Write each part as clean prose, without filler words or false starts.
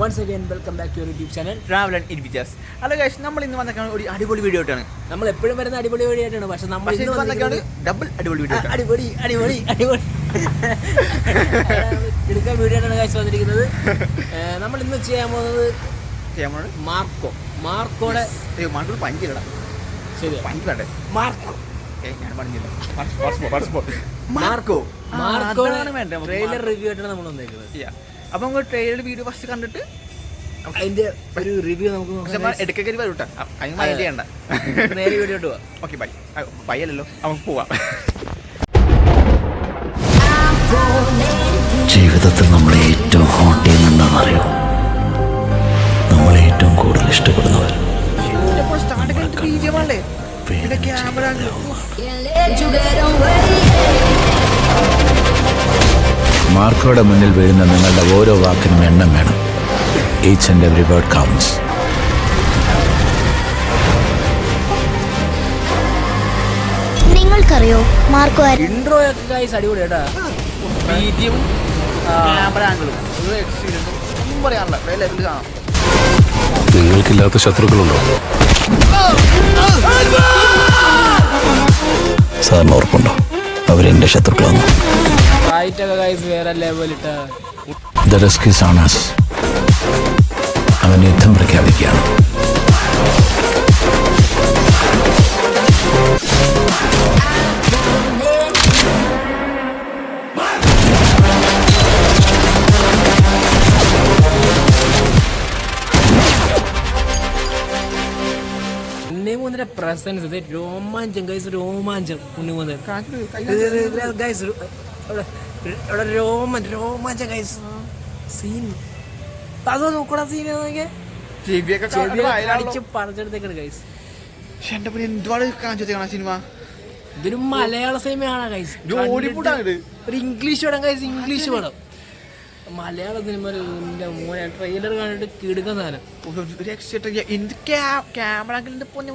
Once again, welcome back to your YouTube channel, Travel and Adventures. Hello guys, നമ്മൾ ഇന്ന് വന്നേക്കാണ് ഒരു അടിപൊളി video ആയിട്ടാണ്. നമ്മൾ എപ്പോഴും വരുന്ന അടിപൊളി വീഡിയോ ആയിട്ടാണ്. പക്ഷെ നമ്മൾ ഇന്ന് വന്നേക്കാണ് ഡബിൾ അടിപൊളി വീഡിയോ. അടിപൊളി എടുക്കാൻ വീഡിയോ ആയിട്ടാണ് guys വന്നിരിക്കുന്നത്. നമ്മൾ ഇന്ന് ചെയ്യാൻ പോകുന്നത് മാർക്കോടെ പഞ്ചിലടാ. ശരി, പഞ്ച് വേണ്ടേ? ഞാൻ പറഞ്ഞില്ല. ട്രെയിലർ റിവ്യൂ ആയിട്ടാണ് നമ്മൾ വന്നേക്കുന്നത്. അപ്പൊ നമുക്ക് ട്രെയിലർ വീഡിയോ ഫസ്റ്റ് കണ്ടിട്ട് അതിന്റെ ഒരു റിവ്യൂ നമുക്ക് എടുക്കൽ വരൂട്ടാ. അതിന് മൈൻഡ് ചെയ്യണ്ട, നേരെ വീഡിയോ പോവാം. Okay bye. ബൈ അല്ലല്ലോ, നമുക്ക് പോവാം. ജീവിതത്തിൽ നമ്മളെ ഏറ്റവും ഹോണ്ട് ചെയ്യുന്നുണ്ടെന്നറിയോ? നമ്മളെ ഏറ്റവും കൂടുതൽ ഇഷ്ടപ്പെടുന്നവർ. മാർക്കോയുടെ മുന്നിൽ വീഴുന്ന നിങ്ങളുടെ ഓരോ വാക്കിനും എണ്ണം വേണം. Each and every word counts. നിങ്ങൾക്കറിയോ മാർക്കോ ഇൻട്രോ ഒക്കെ ഗൈസ് അടിപൊളി കേട്ടാ. മീഡിയവും ക്യാമറ ആംഗിളും ഒരു എക്സ്പീരിയൻസും ഒന്നും പറയാനുള്ള വേറെ ലെവലിൽ കാണാം. നിങ്ങൾക്കില്ലാത്ത ശത്രുക്കളുണ്ടോ? സാറിന് ഓർപ്പുണ്ടോ അവരെന്റെ ശത്രുക്കളാണ്? ഫൈറ്റൊക്കെ ഗൈസ് വേറെ ലെവലിട്ടാ. The risk is on us. അവൻ യുദ്ധം പ്രഖ്യാപിക്കുകയാണ്. ഉണ്ണിമൂന്നിന്റെ പ്രസൻസ് ഇത് രോമാഞ്ചം ഗൈസ്, രോമാഞ്ചം. ഉണ്ണിമൂന്നൻ ഗൈസ് ഇവിടെ രോമാഞ്ചം ഗൈസ്. സീൻ അതോ നോക്കണ സീൻ അടിച്ച് പറഞ്ഞെടുത്തേക്കാണ് ഗൈസ്. എന്തുവാണ് കാണിച്ചു സിനിമ? ഇതൊരു മലയാള സിനിമയാണ് ഗൈസ്. ഒരു ഇംഗ്ലീഷ് പടം ഗൈസ്, ഇംഗ്ലീഷ് പടം. മലയാള സിനിമ മോനെ ട്രെയിലർ കണ്ടിട്ട് കിടുക്കുന്ന സാധനം.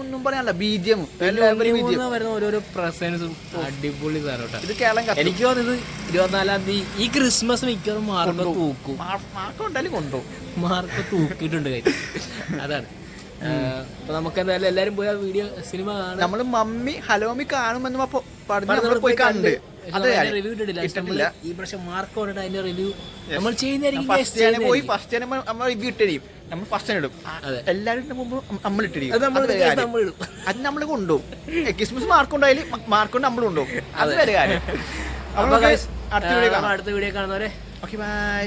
ഒന്നും പറയാനല്ല, ബീജിയം വരുന്ന ഓരോരോ പ്രസൻസും അടിപൊളി സാധനം. എനിക്ക് തോന്നുന്നത് 24-ാം തീയതി ഈ ക്രിസ്മസ് മിക്കവാറും മാർക്ക് തൂക്കും. മാർക്ക് തൂക്കിയിട്ടുണ്ട് ഗൈസ്. അതാണ്. അപ്പൊ നമുക്ക് എന്തായാലും എല്ലാരും പോയി ആ വീഡിയോ സിനിമ കാണാം. നമ്മള് മമ്മി ഹലോമി കാണുമെന്ന് പോയി കണ്ട് റിവ്യൂ ഇട്ടിട്ടില്ല. ഈ പ്രാവശ്യം മാർക്ക് കൊണ്ടിട്ട് അതിന്റെ റിവ്യൂ നമ്മൾ ചെയ്യുന്നതായിരിക്കും. എല്ലാവരും നമ്മൾ ഇട്ടിരിക്കും. അത് നമ്മൾ കൊണ്ടുപോകും. ക്രിസ്മസ് മാർക്ക് ഉണ്ടായാലും മാർക്ക് കൊണ്ട് നമ്മൾ കൊണ്ടുപോകും. അത് വരെ കാര്യം. അടുത്ത വീഡിയോ കാണുന്നവരെ ഓക്കെ ബൈ.